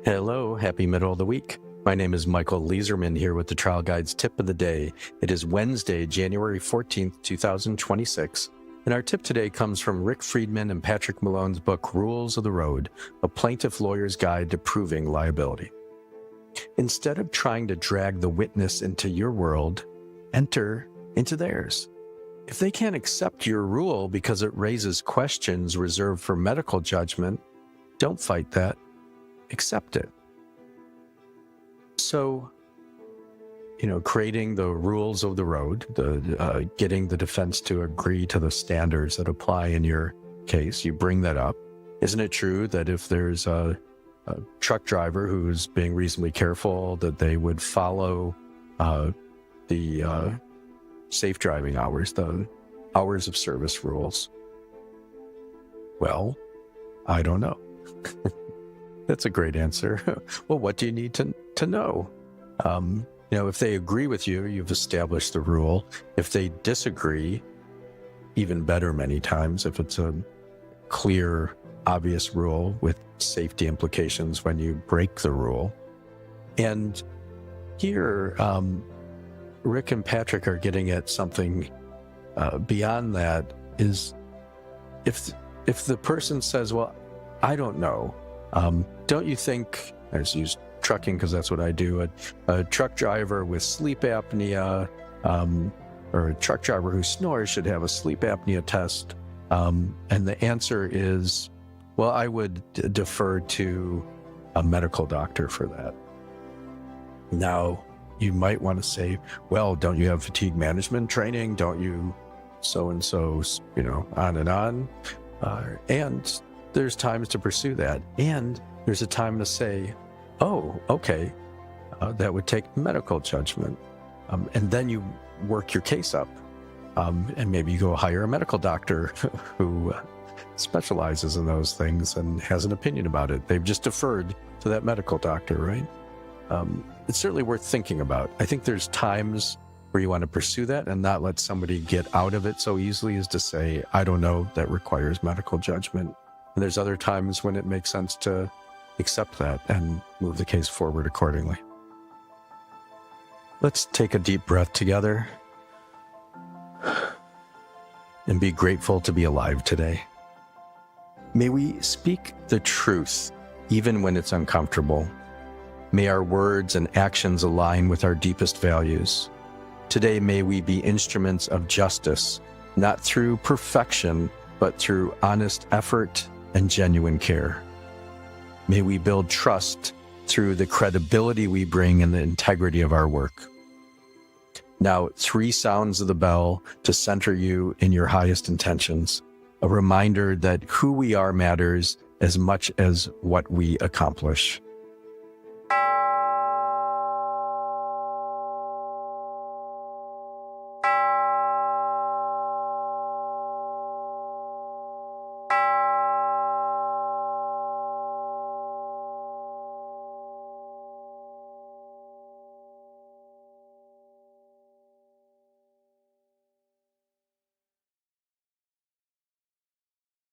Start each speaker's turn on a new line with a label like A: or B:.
A: Hello, happy middle of the week. My name is Michael Leeserman here with the Trial Guides tip of the day. It is Wednesday, January 14th, 2026. And our tip today comes from Rick Friedman and Patrick Malone's book, Rules of the Road, A Plaintiff Lawyer's Guide to Proving Liability. Instead of trying to drag the witness into your world, enter into theirs. If they can't accept your rule because it raises questions reserved for medical judgment, don't fight that. Accept it. So, creating the rules of the road, getting the defense to agree to the standards that apply in your case, you bring that up. Isn't it true that if there's a truck driver who's being reasonably careful, that they would follow the safe driving hours, the hours of service rules? Well, I don't know. That's a great answer. Well, what do you need to know? If they agree with you, you've established the rule. If they disagree, even better many times, if it's a clear, obvious rule with safety implications when you break the rule. And here, Rick and Patrick are getting at something beyond that, is if the person says, well, I don't know, don't you think, I just use trucking because that's what I do, a truck driver with sleep apnea or a truck driver who snores should have a sleep apnea test? And the answer is, well, I would defer to a medical doctor for that. Now, you might want to say, well, don't you have fatigue management training? Don't you so-and-so, on and on? And there's times to pursue that. And there's a time to say, oh, okay, that would take medical judgment. And then you work your case up. And maybe you go hire a medical doctor who specializes in those things and has an opinion about it. They've just deferred to that medical doctor, right? It's certainly worth thinking about. I think there's times where you want to pursue that and not let somebody get out of it so easily as to say, I don't know, that requires medical judgment. And there's other times when it makes sense to accept that and move the case forward accordingly. Let's take a deep breath together and be grateful to be alive today. May we speak the truth even when it's uncomfortable. May our words and actions align with our deepest values. Today, may we be instruments of justice, not through perfection, but through honest effort and genuine care. May we build trust through the credibility we bring and the integrity of our work. Now, 3 sounds of the bell to center you in your highest intentions, a reminder that who we are matters as much as what we accomplish.